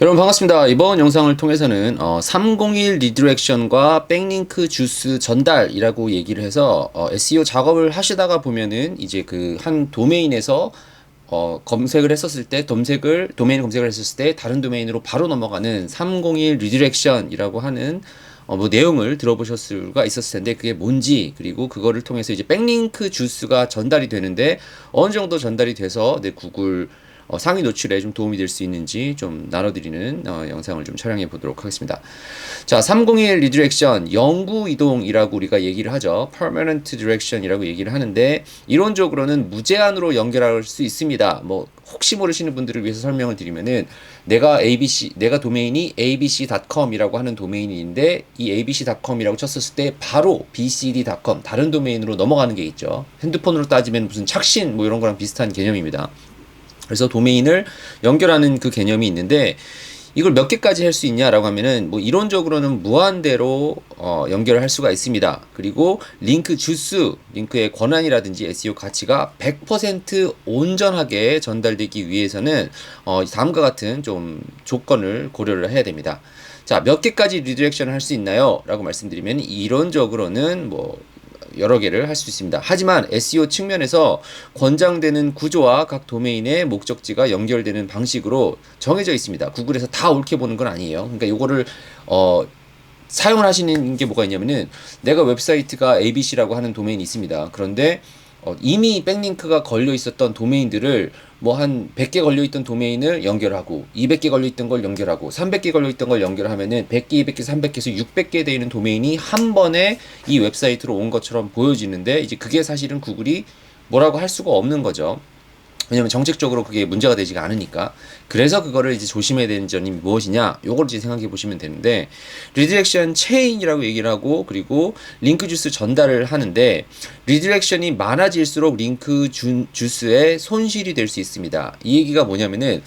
여러분 반갑습니다. 이번 영상을 통해서는 301 리디렉션과 백링크 주스 전달이라고 얘기를 해서 SEO 작업을 하시다가 보면은 이제 그 한 도메인에서 검색을 했었을 때 도메인 검색을 했었을 때 다른 도메인으로 바로 넘어가는 301 리디렉션이라고 하는 뭐 내용을 들어보셨을 수가 있었을 텐데 그게 뭔지, 그리고 그거를 통해서 이제 백링크 주스가 전달이 되는데 어느 정도 전달이 돼서 내 구글 상위 노출에 좀 도움이 될 수 있는지 좀 나눠드리는 영상을 좀 촬영해 보도록 하겠습니다. 자, 301 리디렉션, 영구 이동이라고 우리가 얘기를 하죠. permanent direction이라고 얘기를 하는데 이론적으로는 무제한으로 연결할 수 있습니다. 뭐 혹시 모르시는 분들을 위해서 설명을 드리면은 내가 도메인이 abc.com이라고 하는 도메인인데 이 abc.com이라고 쳤었을 때 바로 bcd.com 다른 도메인으로 넘어가는 게 있죠. 핸드폰으로 따지면 무슨 착신 뭐 이런 거랑 비슷한 개념입니다. 그래서 도메인을 연결하는 그 개념이 있는데 이걸 몇 개까지 할 수 있냐라고 하면은 뭐 이론적으로는 무한대로 연결할 수가 있습니다. 그리고 링크 주스, 링크의 권한이라든지 SEO 가치가 100% 온전하게 전달되기 위해서는 다음과 같은 좀 조건을 고려를 해야 됩니다. 자, 몇 개까지 리디렉션을 할 수 있나요? 라고 말씀드리면 이론적으로는 뭐 여러 개를 할 수 있습니다. 하지만 SEO 측면에서 권장되는 구조와 각 도메인의 목적지가 연결되는 방식으로 정해져 있습니다. 구글에서 다 옳게 보는 건 아니에요. 그러니까 요거를 사용을 하시는 게 뭐가 있냐면은 내가 웹사이트가 ABC라고 하는 도메인이 있습니다. 그런데 이미 백링크가 걸려 있었던 도메인들을 뭐 한 100개 걸려 있던 도메인을 연결하고 200개 걸려 있던 걸 연결하고 300개 걸려 있던 걸 연결하면은 100개, 200개, 300개에서 600개 되는 도메인이 한 번에 이 웹사이트로 온 것처럼 보여지는데 이제 그게 사실은 구글이 뭐라고 할 수가 없는 거죠. 왜냐면 정책적으로 그게 문제가 되지가 않으니까. 그래서 그거를 이제 조심해야 되는 점이 무엇이냐, 요걸 이제 생각해 보시면 되는데, 리디렉션 체인이라고 얘기를 하고, 그리고 링크 주스 전달을 하는데, 리디렉션이 많아질수록 링크 주스의 손실이 될 수 있습니다. 이 얘기가 뭐냐면은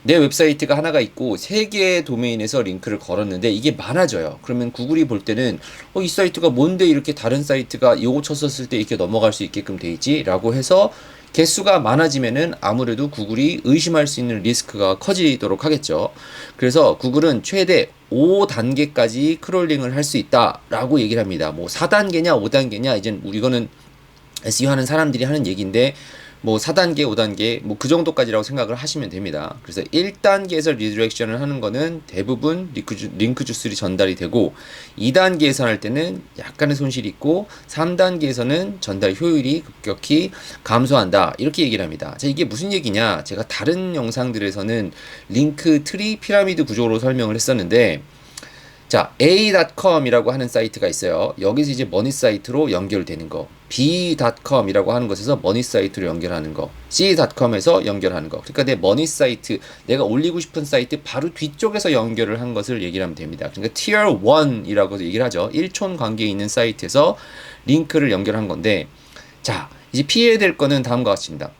내 웹사이트가 하나가 있고 3개의 도메인에서 링크를 걸었는데 이게 많아져요. 그러면 구글이 볼 때는 이 사이트가 뭔데 이렇게 다른 사이트가 요거 쳤었을 때 이렇게 넘어갈 수 있게끔 돼 있지? 라고 해서 개수가 많아지면은 아무래도 구글이 의심할 수 있는 리스크가 커지도록 하겠죠. 그래서 구글은 최대 5단계까지 크롤링을 할 수 있다라고 얘기를 합니다. 뭐 4단계냐 5단계냐 이젠 이거는 SEO 하는 사람들이 하는 얘기인데 뭐 4단계, 5단계 뭐 그 정도까지라고 생각을 하시면 됩니다. 그래서 1단계에서 리디렉션을 하는 거는 대부분 링크 주스리 전달이 되고 2단계에서 할 때는 약간의 손실이 있고 3단계에서는 전달 효율이 급격히 감소한다. 이렇게 얘기를 합니다. 자, 이게 무슨 얘기냐? 제가 다른 영상들에서는 링크 트리 피라미드 구조로 설명을 했었는데 자, A.com이라고 하는 사이트가 있어요. 여기서 이제 머니 사이트로 연결되는 거. B.com이라고 하는 것에서 머니 사이트로 연결하는 거. C.com에서 연결하는 거. 그러니까 내 머니 사이트, 내가 올리고 싶은 사이트 바로 뒤쪽에서 연결을 한 것을 얘기를 하면 됩니다. 그러니까 Tier 1이라고 얘기를 하죠. 1촌 관계에 있는 사이트에서 링크를 연결한 건데, 자, 이제 피해야 될 거는 다음과 같습니다.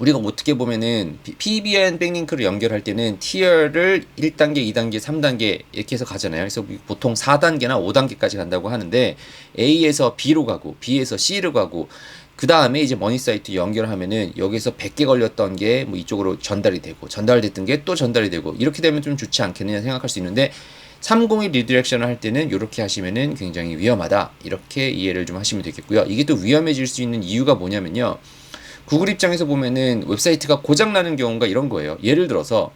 우리가 어떻게 보면은 PBN 백링크를 연결할 때는 티어를 1단계, 2단계, 3단계 이렇게 해서 가잖아요. 그래서 보통 4단계나 5단계까지 간다고 하는데 A에서 B로 가고 B에서 C로 가고 그 다음에 이제 머니 사이트 연결하면은 여기서 100개 걸렸던 게 뭐 이쪽으로 전달이 되고 전달됐던 게 또 전달이 되고 이렇게 되면 좀 좋지 않겠느냐 생각할 수 있는데 301 리디렉션을 할 때는 이렇게 하시면은 굉장히 위험하다. 이렇게 이해를 좀 하시면 되겠고요. 이게 또 위험해질 수 있는 이유가 뭐냐면요. 구글 입장에서 보면은 웹사이트가 고장나는 경우가 이런 거예요. 예를 들어서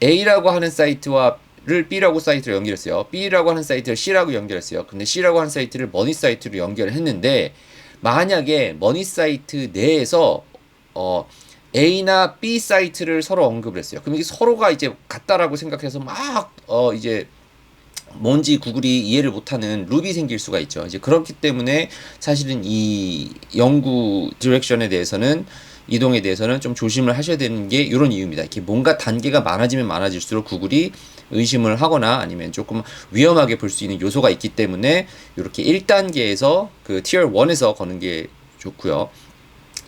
A라고 하는 사이트와를 B라고 사이트로 연결했어요. B라고 하는 사이트를 C라고 연결했어요. 근데 C라고 하는 사이트를 머니 사이트로 연결했는데 만약에 머니 사이트 내에서 A나 B 사이트를 서로 언급을 했어요. 그럼 이게 서로가 이제 같다라고 생각해서 막 이제 뭔지 구글이 이해를 못하는 룹이 생길 수가 있죠. 이제 그렇기 때문에 사실은 이 연구 디렉션에 대해서는 이동에 대해서는 좀 조심을 하셔야 되는 게 이런 이유입니다. 이렇게 뭔가 단계가 많아지면 많아질수록 구글이 의심을 하거나 아니면 조금 위험하게 볼 수 있는 요소가 있기 때문에 이렇게 1단계에서 그 티어 1에서 거는 게 좋고요.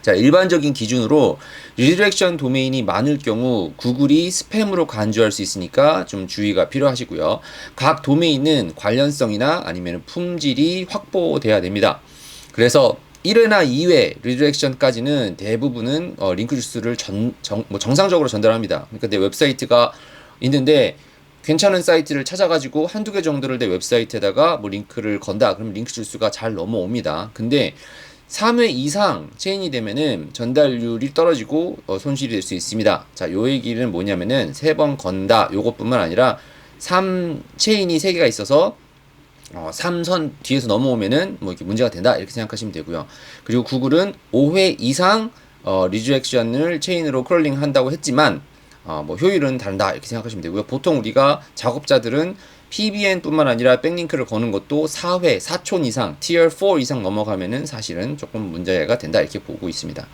자, 일반적인 기준으로 리디렉션 도메인이 많을 경우 구글이 스팸으로 간주할 수 있으니까 좀 주의가 필요하시고요. 각 도메인은 관련성이나 아니면 품질이 확보돼야 됩니다. 그래서 1회나 2회 리디렉션까지는 대부분은 링크 주스를 정상적으로 전달합니다. 그러니까 내 웹사이트가 있는데 괜찮은 사이트를 찾아가지고 한두 개 정도를 내 웹사이트에다가 뭐 링크를 건다. 그럼 링크 줄수가 잘 넘어옵니다. 근데 3회 이상 체인이 되면은 전달률이 떨어지고 손실이 될 수 있습니다. 자, 요 얘기는 뭐냐면은 3번 건다. 요것뿐만 아니라 3 체인이 3개가 있어서 3선 뒤에서 넘어오면은 뭐 이렇게 문제가 된다. 이렇게 생각하시면 되고요. 그리고 구글은 5회 이상 리주액션을 체인으로 크롤링 한다고 했지만 뭐 효율은 다른다 이렇게 생각하시면 되고요. 보통 우리가 작업자들은 PBN뿐만 아니라 백링크를 거는 것도 4회, 4촌 이상, Tier 4 이상 넘어가면은 사실은 조금 문제가 된다 이렇게 보고 있습니다.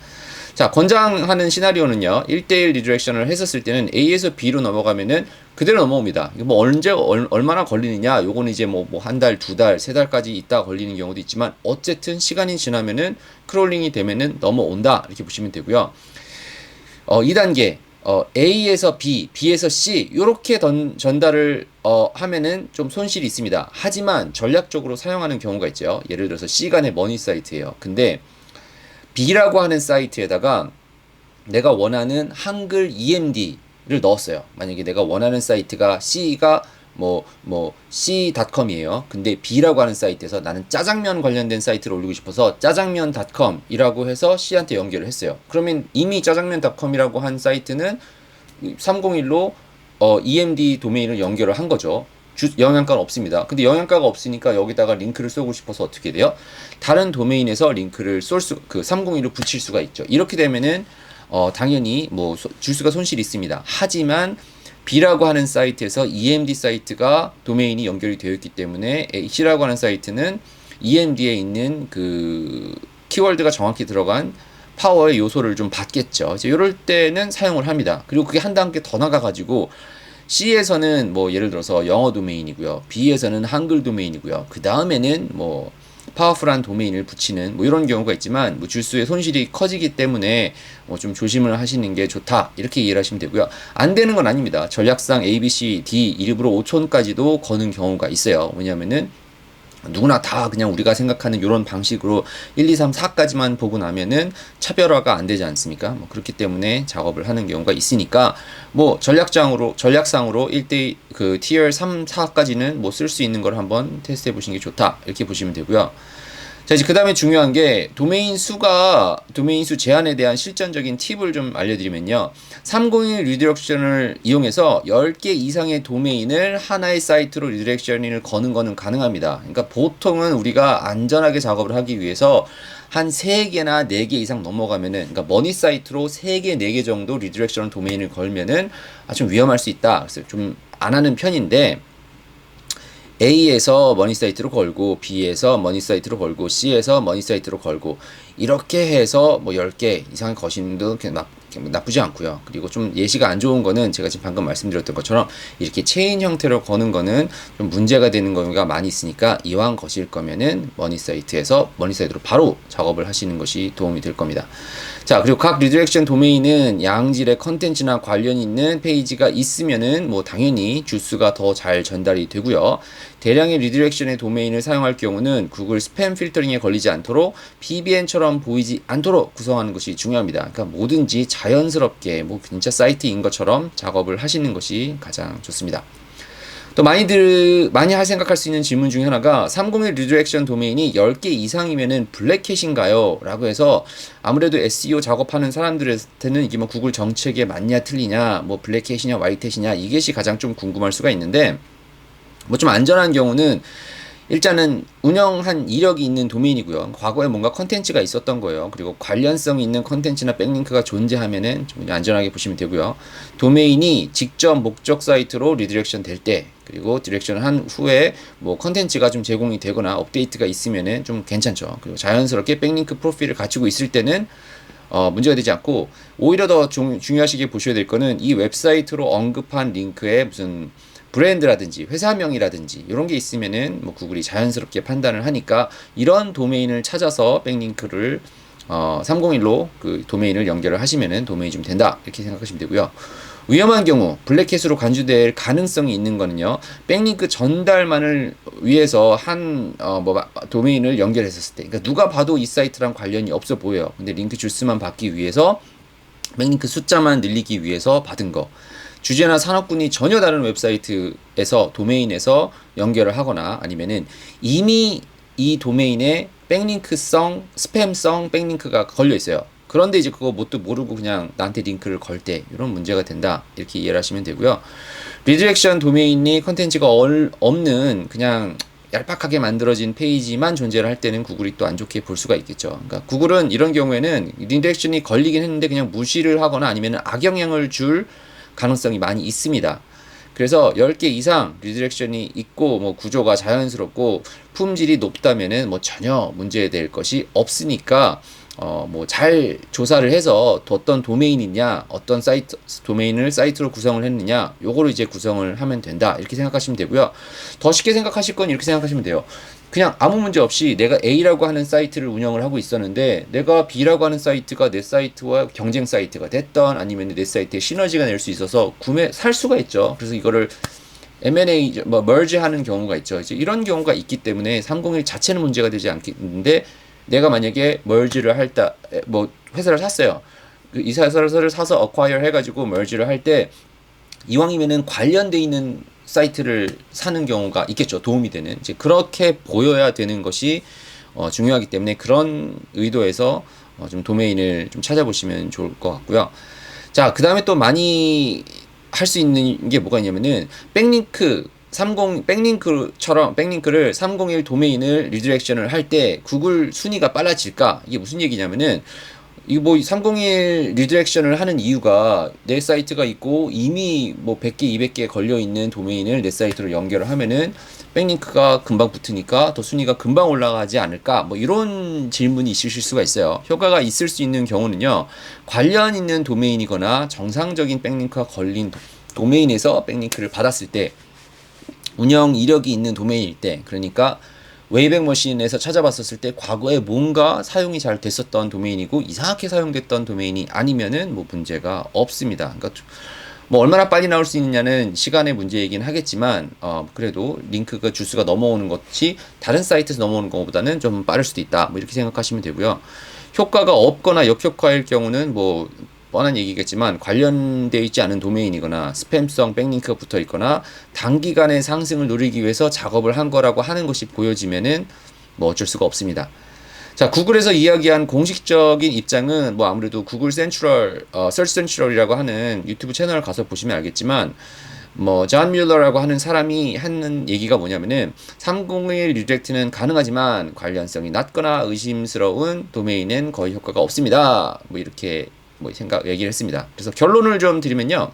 자, 권장하는 시나리오는요. 1대1 리디렉션을 했었을 때는 A에서 B로 넘어가면은 그대로 넘어옵니다. 이거 뭐 언제 얼마나 걸리느냐? 요거는 이제 뭐 한 달, 두 달, 세 달까지 있다 걸리는 경우도 있지만 어쨌든 시간이 지나면은 크롤링이 되면은 넘어온다 이렇게 보시면 되고요. 2단계 A에서 B, B에서 C 이렇게 전달을 하면은 좀 손실이 있습니다. 하지만 전략적으로 사용하는 경우가 있죠. 예를 들어서 C 간의 머니 사이트예요. 근데 B라고 하는 사이트에다가 내가 원하는 한글 EMD를 넣었어요. 만약에 내가 원하는 사이트가 C가 C.com이에요. 근데 B라고 하는 사이트에서 나는 짜장면 관련된 사이트를 올리고 싶어서 짜장면.com이라고 해서 C한테 연결을 했어요. 그러면 이미 짜장면.com이라고 한 사이트는 301로 EMD 도메인을 연결을 한 거죠. 영양가는 없습니다. 근데 영양가가 없으니까 여기다가 링크를 쏘고 싶어서 어떻게 돼요? 다른 도메인에서 링크를 301로 붙일 수가 있죠. 이렇게 되면은 당연히 뭐 줄수가 손실이 있습니다. 하지만 B라고 하는 사이트에서 EMD 사이트가 도메인이 연결이 되어 있기 때문에 C라고 하는 사이트는 EMD에 있는 그 키워드가 정확히 들어간 파워의 요소를 좀 받겠죠. 이제 이럴 때는 사용을 합니다. 그리고 그게 한 단계 더 나가가지고 C에서는 뭐 예를 들어서 영어 도메인이고요. B에서는 한글 도메인이고요. 그 다음에는 뭐 파워풀한 도메인을 붙이는 뭐 이런 경우가 있지만 뭐 줄수의 손실이 커지기 때문에 좀 조심을 하시는 게 좋다 이렇게 이해를 하시면 되고요. 안 되는 건 아닙니다. 전략상 A, B, C, D 일부러 5촌까지도 거는 경우가 있어요. 왜냐면은 누구나 다 그냥 우리가 생각하는 이런 방식으로 1, 2, 3, 4까지만 보고 나면은 차별화가 안 되지 않습니까? 뭐 그렇기 때문에 작업을 하는 경우가 있으니까 뭐 전략상으로 1대 그 Tier 3, 4까지는 뭐 쓸 수 있는 걸 한번 테스트해 보시는 게 좋다. 이렇게 보시면 되고요. 자, 이제 그 다음에 중요한 게 도메인 수 제한에 대한 실전적인 팁을 좀 알려드리면요. 301 리디렉션을 이용해서 10개 이상의 도메인을 하나의 사이트로 리디렉션을 거는 거는 가능합니다. 그러니까 보통은 우리가 안전하게 작업을 하기 위해서 한 3개나 4개 이상 넘어가면은, 그러니까 머니 사이트로 3개, 4개 정도 리디렉션 도메인을 걸면은 좀 위험할 수 있다. 그래서 좀 안 하는 편인데, A에서 머니 사이트로 걸고 B에서 머니 사이트로 걸고 C에서 머니 사이트로 걸고 이렇게 해서 뭐 10개 이상 거시는 도 나쁘지 않고요. 그리고 좀 예시가 안 좋은 거는 제가 지금 방금 말씀드렸던 것처럼 이렇게 체인 형태로 거는 거는 좀 문제가 되는 경우가 많이 있으니까 이왕 거실 거면은 머니 사이트에서 머니 사이트로 바로 작업을 하시는 것이 도움이 될 겁니다. 자, 그리고 각 리디렉션 도메인은 양질의 컨텐츠나 관련 있는 페이지가 있으면은 뭐 당연히 주수가 더 잘 전달이 되고요. 대량의 리디렉션의 도메인을 사용할 경우는 구글 스팸 필터링에 걸리지 않도록 PBN처럼 보이지 않도록 구성하는 것이 중요합니다. 그러니까 뭐든지 자연스럽게 뭐 진짜 사이트인 것처럼 작업을 하시는 것이 가장 좋습니다. 또 많이 생각할 수 있는 질문 중에 하나가 301 리디렉션 도메인이 10개 이상이면은 블랙캣인가요? 라고 해서 아무래도 SEO 작업하는 사람들한테는 이게 뭐 구글 정책에 맞냐 틀리냐 뭐 블랙캣이냐 화이트햇이냐 이것이 가장 좀 궁금할 수가 있는데 뭐 좀 안전한 경우는 일단은 운영한 이력이 있는 도메인이고요. 과거에 뭔가 컨텐츠가 있었던 거예요. 그리고 관련성 있는 컨텐츠나 백링크가 존재하면은 좀 안전하게 보시면 되고요. 도메인이 직접 목적 사이트로 리디렉션 될 때, 그리고 디렉션을 한 후에 뭐 컨텐츠가 좀 제공이 되거나 업데이트가 있으면은 좀 괜찮죠. 그리고 자연스럽게 백링크 프로필을 갖추고 있을 때는 문제가 되지 않고, 오히려 더 중요하시게 보셔야 될 거는 이 웹사이트로 언급한 링크에 무슨 브랜드라든지 회사명이라든지 이런 게 있으면은 뭐 구글이 자연스럽게 판단을 하니까 이런 도메인을 찾아서 백링크를 301로 그 도메인을 연결을 하시면은 도메인이 좀 된다 이렇게 생각하시면 되고요. 위험한 경우 블랙캣으로 간주될 가능성이 있는 거는요. 백링크 전달만을 위해서 한 도메인을 연결했었을 때, 그러니까 누가 봐도 이 사이트랑 관련이 없어 보여요. 근데 링크 줄수만 받기 위해서 백링크 숫자만 늘리기 위해서 받은 거. 주제나 산업군이 전혀 다른 웹사이트에서 도메인에서 연결을 하거나 아니면은 이미 이 도메인에 백링크성, 스팸성 백링크가 걸려 있어요. 그런데 이제 그거 뭣도 모르고 그냥 나한테 링크를 걸 때 이런 문제가 된다. 이렇게 이해를 하시면 되고요. 리디렉션 도메인이 컨텐츠가 없는 그냥 얄팍하게 만들어진 페이지만 존재를 할 때는 구글이 또 안 좋게 볼 수가 있겠죠. 그러니까 구글은 이런 경우에는 리디렉션이 걸리긴 했는데 그냥 무시를 하거나 아니면 악영향을 줄 가능성이 많이 있습니다. 그래서 10개 이상 리디렉션이 있고 뭐 구조가 자연스럽고 품질이 높다면은 뭐 전혀 문제될 것이 없으니까 뭐 잘 조사를 해서 어떤 도메인이 있냐, 어떤 사이트 도메인을 사이트로 구성을 했느냐, 요거를 이제 구성을 하면 된다. 이렇게 생각하시면 되고요. 더 쉽게 생각하실 건 이렇게 생각하시면 돼요. 그냥 아무 문제 없이 내가 A라고 하는 사이트를 운영을 하고 있었는데 내가 B라고 하는 사이트가 내 사이트와 경쟁 사이트가 됐던 아니면 내 사이트에 시너지가 낼 수 있어서 살 수가 있죠. 그래서 이거를 M&A, 뭐, merge 하는 경우가 있죠. 이제 이런 경우가 있기 때문에 301 자체는 문제가 되지 않겠는데 내가 만약에 merge를 뭐, 회사를 샀어요. 이 회사를 사서 acquire 해가지고 merge를 할 때 이왕이면은 관련돼 있는 사이트를 사는 경우가 있겠죠. 도움이 되는. 이제 그렇게 보여야 되는 것이 중요하기 때문에 그런 의도에서 좀 도메인을 좀 찾아보시면 좋을 것 같고요. 자, 그 다음에 또 많이 할 수 있는 게 뭐가 있냐면은 백링크를 301 도메인을 리디렉션을 할 때 구글 순위가 빨라질까? 이게 무슨 얘기냐면은 이거 뭐 301 리디렉션을 하는 이유가 내 사이트가 있고 이미 뭐 100개, 200개 걸려 있는 도메인을 내 사이트로 연결을 하면은 백링크가 금방 붙으니까 더 순위가 금방 올라가지 않을까? 뭐 이런 질문이 있으실 수가 있어요. 효과가 있을 수 있는 경우는요. 관련 있는 도메인이거나 정상적인 백링크가 걸린 도메인에서 백링크를 받았을 때 운영 이력이 있는 도메인일 때 그러니까 웨이백 머신에서 찾아봤었을 때 과거에 뭔가 사용이 잘 됐었던 도메인이고 이상하게 사용됐던 도메인이 아니면은 뭐 문제가 없습니다. 그러니까 뭐 얼마나 빨리 나올 수 있느냐는 시간의 문제이긴 하겠지만 그래도 링크가 주스가 넘어오는 것이 다른 사이트에서 넘어오는 것보다는 좀 빠를 수도 있다. 뭐 이렇게 생각하시면 되고요. 효과가 없거나 역효과일 경우는 뭐 뻔한 얘기겠지만 관련되어 있지 않은 도메인이거나 스팸성 백링크가 붙어 있거나 단기간의 상승을 노리기 위해서 작업을 한 거라고 하는 것이 보여지면은 뭐 어쩔 수가 없습니다. 자, 구글에서 이야기한 공식적인 입장은 뭐 아무래도 구글 센트럴, 서치 센트럴이라고 하는 유튜브 채널 가서 보시면 알겠지만 뭐 존 뮬러라고 하는 사람이 하는 얘기가 뭐냐면은 301 리디렉트는 가능하지만 관련성이 낮거나 의심스러운 도메인은 거의 효과가 없습니다. 뭐 이렇게 뭐 얘기를 했습니다. 그래서 결론을 좀 드리면요.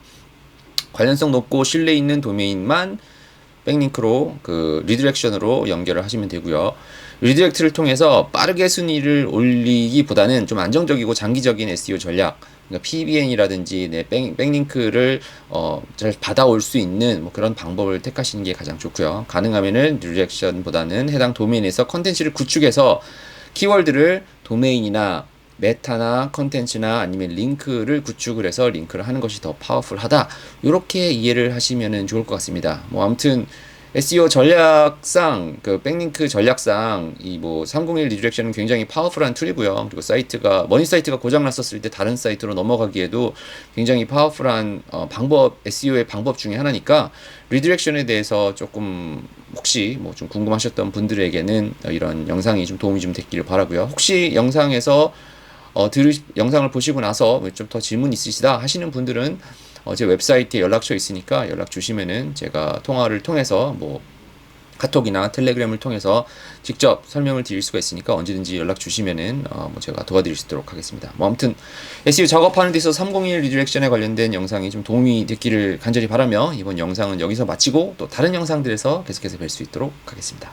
관련성 높고 신뢰 있는 도메인만 백링크로 그 리디렉션으로 연결을 하시면 되고요. 리디렉트를 통해서 빠르게 순위를 올리기보다는 좀 안정적이고 장기적인 SEO 전략, 그러니까 PBN이라든지 백링크를 잘 받아올 수 있는 뭐 그런 방법을 택하시는 게 가장 좋고요. 가능하면은 리디렉션보다는 해당 도메인에서 컨텐츠를 구축해서 키워드를 도메인이나 메타나 컨텐츠나 아니면 링크를 구축을 해서 링크를 하는 것이 더 파워풀하다. 이렇게 이해를 하시면 좋을 것 같습니다. 뭐 아무튼 SEO 전략상 그 백링크 전략상 이 뭐 301 리디렉션은 굉장히 파워풀한 툴이고요. 그리고 머니 사이트가 고장 났었을 때 다른 사이트로 넘어가기에도 굉장히 파워풀한 방법 SEO의 방법 중에 하나니까 리디렉션에 대해서 조금 혹시 뭐 좀 궁금하셨던 분들에게는 이런 영상이 좀 도움이 좀 됐기를 바라고요. 혹시 영상에서 영상을 보시고 나서 좀 더 질문 있으시다 하시는 분들은 제 웹사이트에 연락처 있으니까 연락 주시면은 제가 통화를 통해서 뭐 카톡이나 텔레그램을 통해서 직접 설명을 드릴 수가 있으니까 언제든지 연락 주시면은 뭐 제가 도와드릴 수 있도록 하겠습니다. 뭐 아무튼 SEO 작업하는 데 있어서 301 리디렉션에 관련된 영상이 좀 도움이 됐기를 간절히 바라며 이번 영상은 여기서 마치고 또 다른 영상들에서 계속해서 뵐 수 있도록 하겠습니다.